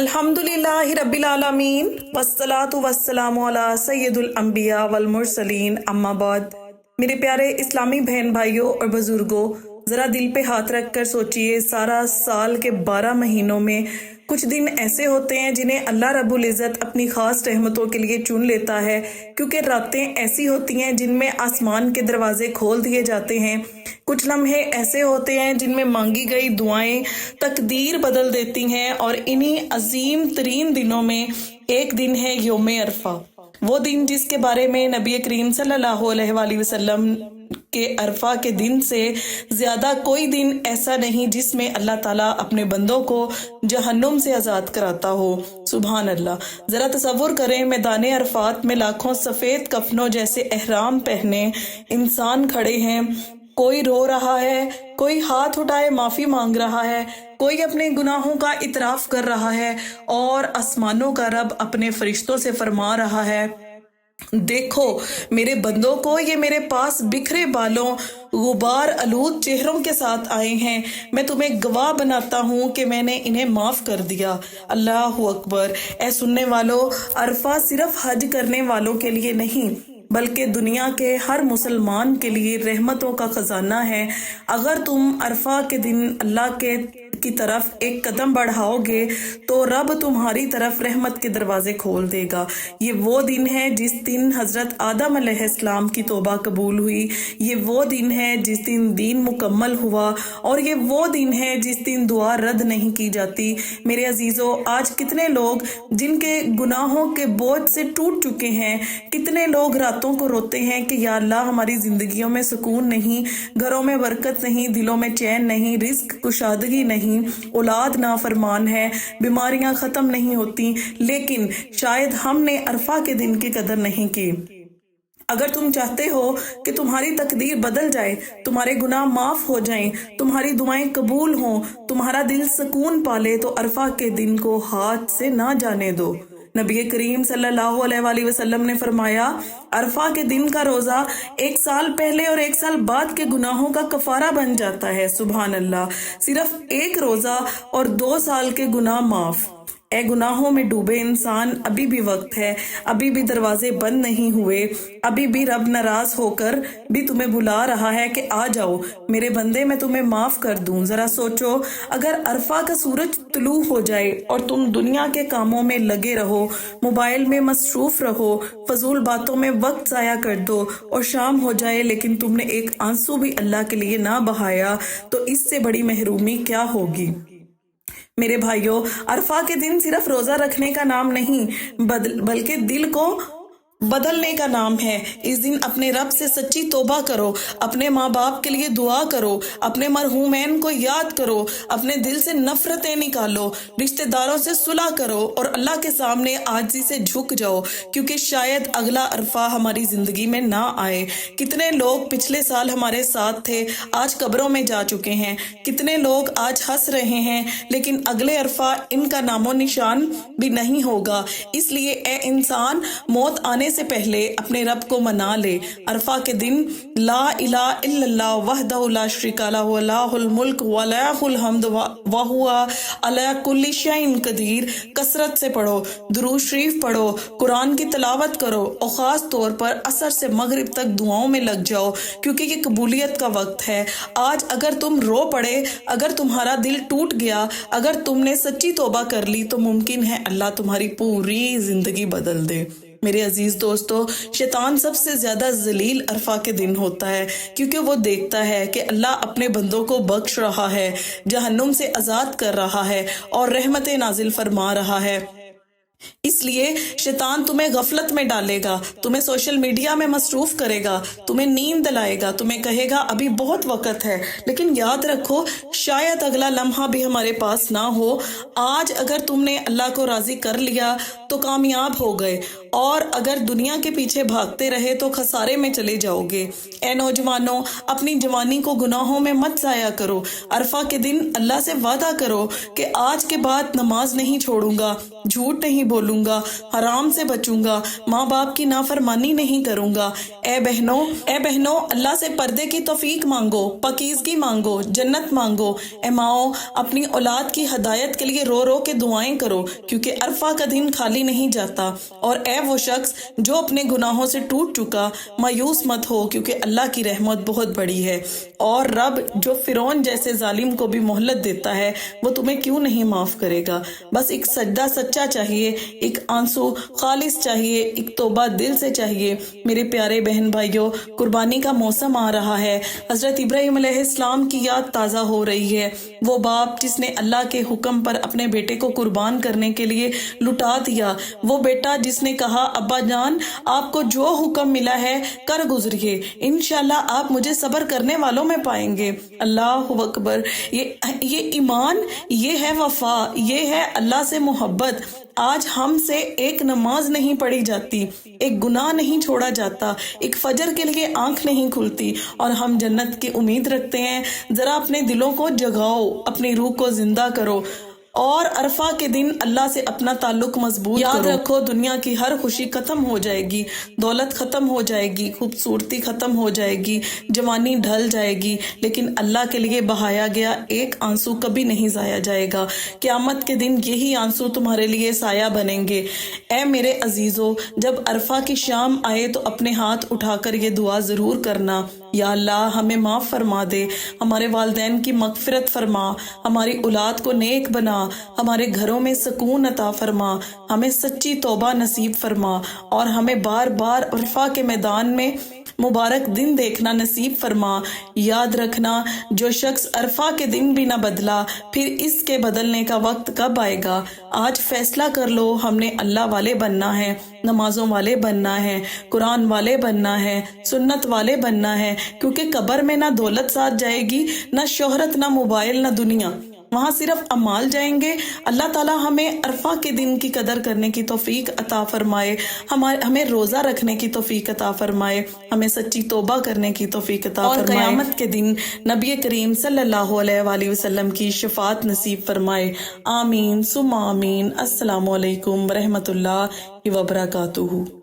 الحمدللہ رب العالمین والصلاة والسلام علی سید الانبیاء والمرسلین اما بعد۔ میرے پیارے اسلامی بہن بھائیوں اور بزرگوں، ذرا دل پہ ہاتھ رکھ کر سوچئے، سارا سال کے 12 مہینوں میں کچھ دن ایسے ہوتے ہیں جنہیں اللہ رب العزت اپنی خاص رحمتوں کے لیے چن لیتا ہے، کیونکہ راتیں ایسی ہوتی ہیں جن میں آسمان کے دروازے کھول دیے جاتے ہیں۔ کچھ لمحے ایسے ہوتے ہیں جن میں مانگی گئی دعائیں تقدیر بدل دیتی ہیں، اور انہی عظیم ترین دنوں میں ایک دن ہے یوم عرفہ، وہ دن جس کے بارے میں نبی کریم صلی اللہ علیہ وآلہ وسلم کے عرفہ کے دن سے زیادہ کوئی دن ایسا نہیں جس میں اللہ تعالیٰ اپنے بندوں کو جہنم سے آزاد کراتا ہو۔ سبحان اللہ۔ ذرا تصور کریں، میدان عرفات میں لاکھوں سفید کفنوں جیسے احرام پہنے انسان کھڑے ہیں، کوئی رو رہا ہے، کوئی ہاتھ اٹھائے معافی مانگ رہا ہے، کوئی اپنے گناہوں کا اعتراف کر رہا ہے، اور آسمانوں کا رب اپنے فرشتوں سے فرما رہا ہے، دیکھو میرے بندوں کو، یہ میرے پاس بکھرے بالوں غبار آلود چہروں کے ساتھ آئے ہیں، میں تمہیں گواہ بناتا ہوں کہ میں نے انہیں معاف کر دیا۔ اللہ اکبر۔ اے سننے والوں، عرفہ صرف حج کرنے والوں کے لیے نہیں بلکہ دنیا کے ہر مسلمان کے لیے رحمتوں کا خزانہ ہے۔ اگر تم عرفہ کے دن اللہ کی طرف ایک قدم بڑھاؤ گے تو رب تمہاری طرف رحمت کے دروازے کھول دے گا۔ یہ وہ دن ہے جس دن حضرت آدم علیہ السلام کی توبہ قبول ہوئی، یہ وہ دن ہے جس دن دین مکمل ہوا، اور یہ وہ دن ہے جس دن دعا رد نہیں کی جاتی۔ میرے عزیزو، آج کتنے لوگ جن کے گناہوں کے بوجھ سے ٹوٹ چکے ہیں، کتنے لوگ راتوں کو روتے ہیں کہ یا اللہ ہماری زندگیوں میں سکون نہیں، گھروں میں برکت نہیں، دلوں میں چین نہیں، رزق کشادگی نہیں، اولاد نافرمان ہے، بیماریاں ختم نہیں ہوتی، لیکن شاید ہم نے عرفہ کے دن کی قدر نہیں کی۔ اگر تم چاہتے ہو کہ تمہاری تقدیر بدل جائے، تمہارے گناہ معاف ہو جائیں، تمہاری دعائیں قبول ہوں، تمہارا دل سکون پالے، تو عرفہ کے دن کو ہاتھ سے نہ جانے دو۔ نبی کریم صلی اللہ علیہ وآلہ وسلم نے فرمایا، عرفہ کے دن کا روزہ 1 سال پہلے اور 1 سال بعد کے گناہوں کا کفارہ بن جاتا ہے۔ سبحان اللہ۔ صرف ایک روزہ اور 2 سال کے گناہ معاف۔ اے گناہوں میں ڈوبے انسان، ابھی بھی وقت ہے، ابھی بھی دروازے بند نہیں ہوئے، ابھی بھی رب ناراض ہو کر بھی تمہیں بلا رہا ہے کہ آ جاؤ میرے بندے، میں تمہیں معاف کر دوں۔ ذرا سوچو، اگر عرفہ کا سورج طلوع ہو جائے اور تم دنیا کے کاموں میں لگے رہو، موبائل میں مصروف رہو، فضول باتوں میں وقت ضائع کر دو، اور شام ہو جائے لیکن تم نے ایک آنسو بھی اللہ کے لیے نہ بہایا، تو اس سے بڑی محرومی کیا ہوگی؟ میرے بھائیوں، عرفہ کے دن صرف روزہ رکھنے کا نام نہیں بلکہ دل کو بدلنے کا نام ہے۔ اس دن اپنے رب سے سچی توبہ کرو، اپنے ماں باپ کے لیے دعا کرو، اپنے مرحومین کو یاد کرو، اپنے دل سے نفرتیں نکالو، رشتہ داروں سے صلح کرو، اور اللہ کے سامنے عاجزی سے جھک جاؤ، کیونکہ شاید اگلا عرفہ ہماری زندگی میں نہ آئے۔ کتنے لوگ پچھلے سال ہمارے ساتھ تھے، آج قبروں میں جا چکے ہیں، کتنے لوگ آج ہنس رہے ہیں لیکن اگلے عرفہ ان کا نام و نشان بھی نہیں ہوگا۔ اس لیے اے انسان، موت آنے سے پہلے اپنے رب کو منا لے۔ عرفہ کے دن لا الہ الا اللہ وحدہ لا شریک لہ لہ الملک ولہ الحمد وہو علی کل شیء قدیر کثرت سے پڑھو، درود شریف پڑھو، قرآن کی تلاوت کرو، اور خاص طور پر عصر سے مغرب تک دعاؤں میں لگ جاؤ، کیونکہ یہ قبولیت کا وقت ہے۔ آج اگر تم رو پڑے، اگر تمہارا دل ٹوٹ گیا، اگر تم نے سچی توبہ کر لی، تو ممکن ہے اللہ تمہاری پوری زندگی بدل دے۔ میرے عزیز دوستو، شیطان سب سے زیادہ ذلیل عرفہ کے دن ہوتا ہے، کیونکہ وہ دیکھتا ہے کہ اللہ اپنے بندوں کو بخش رہا ہے، جہنم سے آزاد کر رہا ہے، اور رحمتیں نازل فرما رہا ہے۔ اس لیے شیطان تمہیں غفلت میں ڈالے گا، تمہیں سوشل میڈیا میں مصروف کرے گا، تمہیں نیند دلائے گا، تمہیں کہے گا ابھی بہت وقت ہے، لیکن یاد رکھو شاید اگلا لمحہ بھی ہمارے پاس نہ ہو۔ آج اگر تم نے اللہ کو راضی کر لیا تو کامیاب ہو گئے، اور اگر دنیا کے پیچھے بھاگتے رہے تو خسارے میں چلے جاؤ گے۔ اے نوجوانوں، اپنی جوانی کو گناہوں میں مت ضائع کرو۔ عرفہ کے دن اللہ سے وعدہ کرو کہ آج کے بعد نماز نہیں چھوڑوں گا، جھوٹ نہیں بولوں گا، حرام سے بچوں گا، ماں باپ کی نافرمانی نہیں کروں گا۔ اے بہنوں، اللہ سے پردے کی توفیق مانگو، پاکیزگی مانگو، جنت مانگو۔ اے ماؤں، اپنی اولاد کی ہدایت کے لیے رو رو کے دعائیں کرو، کیونکہ عرفہ کا دن خالی نہیں جاتا۔ اور اے وہ شخص جو اپنے گناہوں سے ٹوٹ چکا، مایوس مت ہو، کیونکہ اللہ کی رحمت بہت بڑی ہے، اور رب جو فرعون جیسے ظالم کو بھی مہلت دیتا ہے وہ تمہیں کیوں نہیں معاف کرے گا۔ بس ایک سجدہ سچا چاہیے، ایک آنسو خالص چاہیے، ایک توبہ دل سے چاہیے۔ میرے پیارے بہن بھائیوں، قربانی کا موسم آ رہا ہے۔ حضرت ابراہیم علیہ السلام کی یاد تازہ ہو رہی ہے، وہ باپ جس نے اللہ کے حکم پر اپنے بیٹے کو قربان کرنے کے لیے لٹا دیا، وہ بیٹا جس نے کہا ابا جان آپ کو جو حکم ملا ہے کر گزریے، انشاءاللہ آپ مجھے صبر کرنے والوں میں پائیں گے۔ اللہ اکبر، یہ ایمان، یہ ہے وفا، یہ ہے اللہ سے محبت۔ آج ہم سے ایک نماز نہیں پڑھی جاتی، ایک گناہ نہیں چھوڑا جاتا، ایک فجر کے لیے آنکھ نہیں کھلتی، اور ہم جنت کی امید رکھتے ہیں۔ ذرا اپنے دلوں کو جگاؤ، اپنی روح کو زندہ کرو، اور عرفہ کے دن اللہ سے اپنا تعلق مضبوط کرو۔ یاد رکھو، دنیا کی ہر خوشی ختم ہو جائے گی، دولت ختم ہو جائے گی، خوبصورتی ختم ہو جائے گی، جوانی ڈھل جائے گی، لیکن اللہ کے لیے بہایا گیا ایک آنسو کبھی نہیں ضائع جائے گا۔ قیامت کے دن یہی آنسو تمہارے لیے سایہ بنیں گے۔ اے میرے عزیزو، جب عرفہ کی شام آئے تو اپنے ہاتھ اٹھا کر یہ دعا ضرور کرنا، یا اللہ ہمیں معاف فرما دے، ہمارے والدین کی مغفرت فرما، ہماری اولاد کو نیک بنا، ہمارے گھروں میں سکون عطا فرما، ہمیں سچی توبہ نصیب فرما، اور ہمیں بار بار عرفہ کے میدان میں مبارک دن دیکھنا نصیب فرما۔ یاد رکھنا، جو شخص عرفہ کے دن بھی نہ بدلا، پھر اس کے بدلنے کا وقت کب آئے گا؟ آج فیصلہ کر لو، ہم نے اللہ والے بننا ہے، نمازوں والے بننا ہے، قرآن والے بننا ہے، سنت والے بننا ہے، کیونکہ قبر میں نہ دولت ساتھ جائے گی، نہ شہرت، نہ موبائل، نہ دنیا، وہاں صرف اعمال جائیں گے۔ اللہ تعالیٰ ہمیں عرفہ کے دن کی قدر کرنے کی توفیق عطا فرمائے، ہمیں روزہ رکھنے کی توفیق عطا فرمائے، ہمیں سچی توبہ کرنے کی توفیق عطا فرمائے، اور قیامت کے دن نبی کریم صلی اللہ علیہ وآلہ وسلم کی شفاعت نصیب فرمائے۔ آمین ثم آمین۔ السلام علیکم ورحمۃ اللہ وبرکاتہ۔